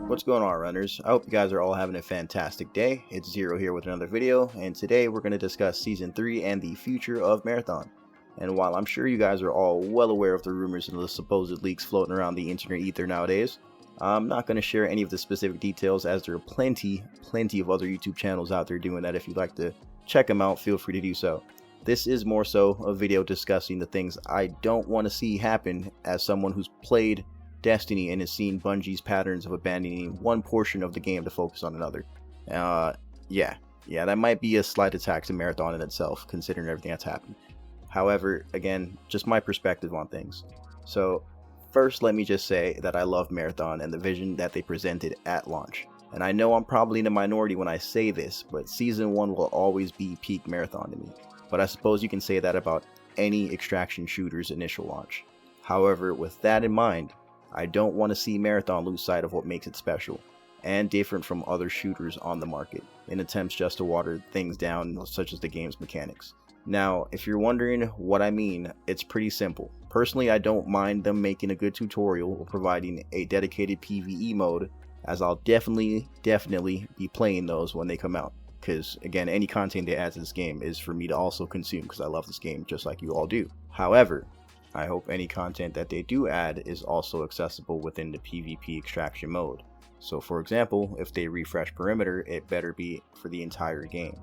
What's going on, runners? I hope you guys are all having a fantastic day. It's Zero here with another video, and today we're going to discuss Season 3 and the future of Marathon. And while I'm sure you guys are all well aware of the rumors and the supposed leaks floating around the internet ether nowadays, I'm not going to share any of the specific details, as there are plenty of other YouTube channels out there doing that. If you'd like to check them out, feel free to do so. This is more so a video discussing the things I don't want to see happen as someone who's played Destiny and has seen Bungie's patterns of abandoning one portion of the game to focus on another. Yeah, that might be a slight attack to Marathon in itself, considering everything that's happened. However, again, just my perspective on things. So, first let me just say that I love Marathon and the vision that they presented at launch. And I know I'm probably in a minority when I say this, but Season 1 will always be peak Marathon to me. But I suppose you can say that about any extraction shooter's initial launch. However, with that in mind, I don't want to see Marathon lose sight of what makes it special and different from other shooters on the market in attempts just to water things down, such as the game's mechanics. Now, if you're wondering what I mean, it's pretty simple. Personally, I don't mind them making a good tutorial or providing a dedicated PvE mode, as I'll definitely be playing those when they come out. Because, again, any content they add to this game is for me to also consume, because I love this game just like you all do. However, I hope any content that they do add is also accessible within the PvP extraction mode. So for example, if they refresh Perimeter, it better be for the entire game.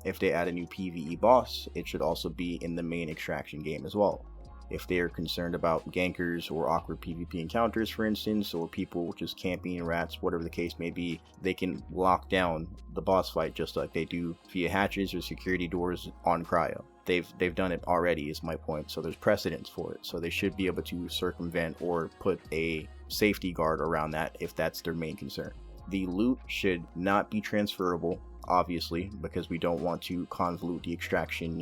If they add a new PvE boss, it should also be in the main extraction game as well. If they are concerned about gankers or awkward PvP encounters, for instance, or people just camping rats, whatever the case may be, they can lock down the boss fight just like they do via hatches or security doors on Cryo. They've done it already, is my point, so there's precedence for it, so they should be able to circumvent or put a safety guard around that if that's their main concern. The loot should not be transferable, obviously, because we don't want to convolute the extraction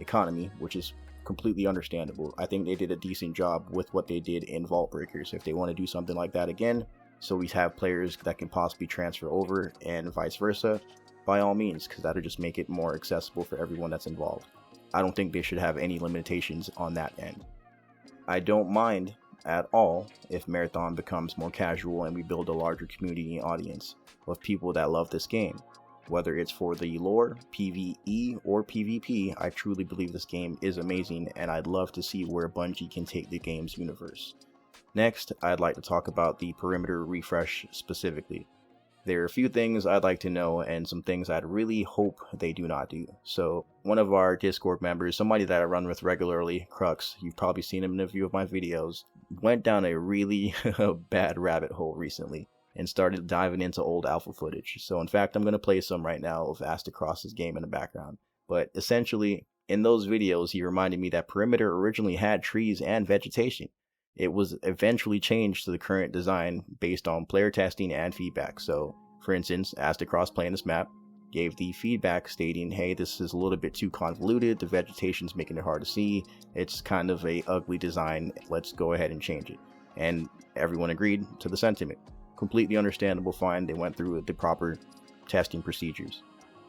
economy, which is completely understandable. I think they did a decent job with what they did in Vault Breakers. If they want to do something like that again, so we have players that can possibly transfer over and vice versa, by all means, because that'll just make it more accessible for everyone that's involved. I don't think they should have any limitations on that end. I don't mind at all if Marathon becomes more casual and we build a larger community audience of people that love this game. Whether it's for the lore, PvE, or PvP, I truly believe this game is amazing, and I'd love to see where Bungie can take the game's universe. Next, I'd like to talk about the Perimeter refresh specifically. There are a few things I'd like to know and some things I'd really hope they do not do. So, one of our Discord members, somebody that I run with regularly, Crux, you've probably seen him in a few of my videos, went down a really bad rabbit hole recently and started diving into old alpha footage. So in fact, I'm going to play some right now of Astacross's game in the background. But essentially, in those videos, he reminded me that Perimeter originally had trees and vegetation. It was eventually changed to the current design based on player testing and feedback. So, for instance, Astacross playing this map gave the feedback stating, hey, this is a little bit too convoluted, the vegetation's making it hard to see, it's kind of a ugly design, let's go ahead and change it. And everyone agreed to the sentiment. Completely understandable, fine, they went through the proper testing procedures.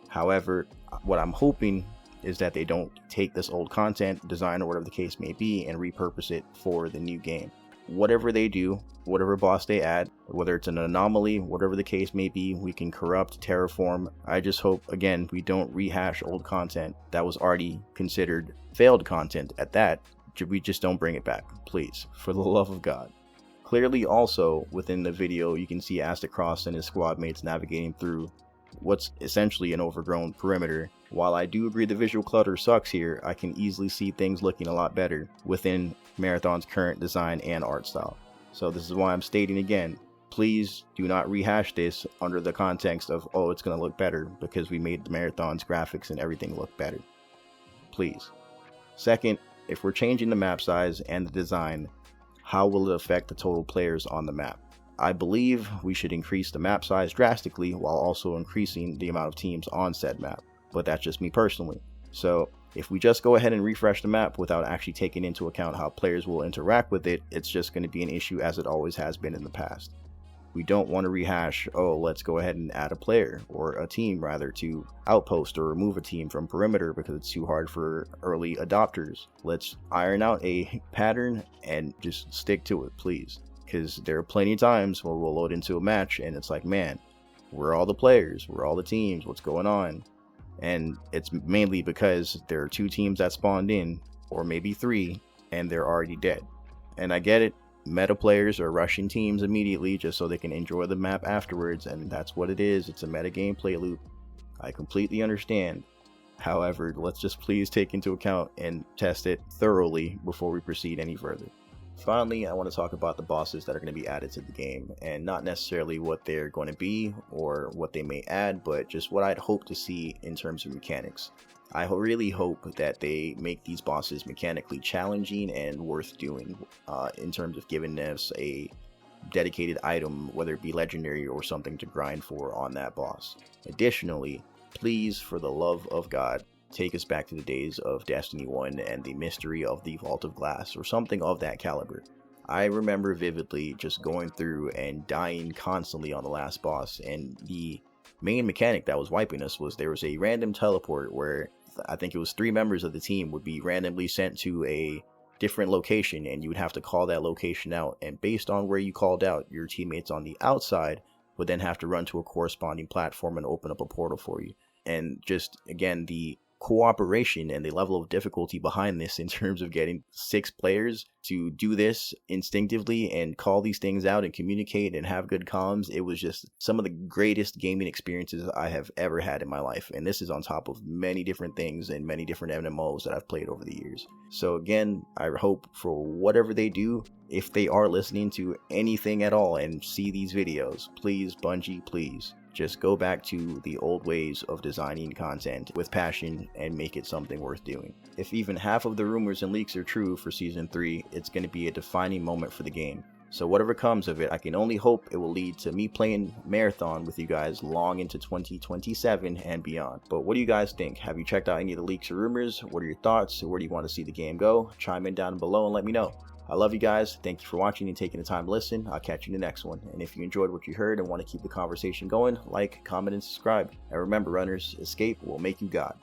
However, what I'm hoping is that they don't take this old content, design, or whatever the case may be, and repurpose it for the new game. Whatever they do, whatever boss they add, whether it's an anomaly, whatever the case may be, we can corrupt, terraform. I just hope, again, we don't rehash old content that was already considered failed content at that. We just don't bring it back, please, for the love of God. Clearly also, within the video, you can see Astacross and his squad mates navigating through what's essentially an overgrown perimeter. While I do agree the visual clutter sucks here, I can easily see things looking a lot better within Marathon's current design and art style. So this is why I'm stating again, please do not rehash this under the context of, oh, it's going to look better because we made the Marathon's graphics and everything look better. Please. Second, if we're changing the map size and the design, how will it affect the total players on the map? I believe we should increase the map size drastically while also increasing the amount of teams on said map, but that's just me personally. So if we just go ahead and refresh the map without actually taking into account how players will interact with it, it's just going to be an issue as it always has been in the past. We don't want to rehash, oh, let's go ahead and add a player, or a team rather, to Outpost, or remove a team from Perimeter because it's too hard for early adopters. Let's iron out a pattern and just stick to it, please. because there are plenty of times where we'll load into a match and it's like, man, where are all the players? Where are all the teams? What's going on? And it's mainly because there are 2 teams that spawned in, or maybe 3, and they're already dead. And I get it, meta players are rushing teams immediately just so they can enjoy the map afterwards, and that's what it is. It's a meta gameplay loop. I completely understand. However, let's just please take into account and test it thoroughly before we proceed any further. Finally, I want to talk about the bosses that are going to be added to the game, and not necessarily what they're going to be or what they may add, but just what I'd hope to see in terms of mechanics. I really hope that they make these bosses mechanically challenging and worth doing, in terms of giving us a dedicated item, whether it be legendary or something to grind for on that boss. Additionally, please, for the love of God, take us back to the days of Destiny 1 and the mystery of the Vault of Glass, or something of that caliber. I remember vividly just going through and dying constantly on the last boss, and the main mechanic that was wiping us was there was a random teleport where I think it was 3 members of the team would be randomly sent to a different location, and you would have to call that location out, and based on where you called out, your teammates on the outside would then have to run to a corresponding platform and open up a portal for you. And just, again, the cooperation and the level of difficulty behind this in terms of getting 6 players to do this instinctively and call these things out and communicate and have good comms, it was just some of the greatest gaming experiences I have ever had in my life. And this is on top of many different things and many different MMOs that I've played over the years. So again, I hope for whatever they do, if they are listening to anything at all and see these videos, please, Bungie, please, just go back to the old ways of designing content with passion and make it something worth doing. If even half of the rumors and leaks are true for Season 3, it's going to be a defining moment for the game. So whatever comes of it, I can only hope it will lead to me playing Marathon with you guys long into 2027 and beyond. But what do you guys think? Have you checked out any of the leaks or rumors? What are your thoughts? Where do you want to see the game go? Chime in down below and let me know. I love you guys. Thank you for watching and taking the time to listen. I'll catch you in the next one. And if you enjoyed what you heard and want to keep the conversation going, like, comment, and subscribe. And remember, runners, escape will make you God.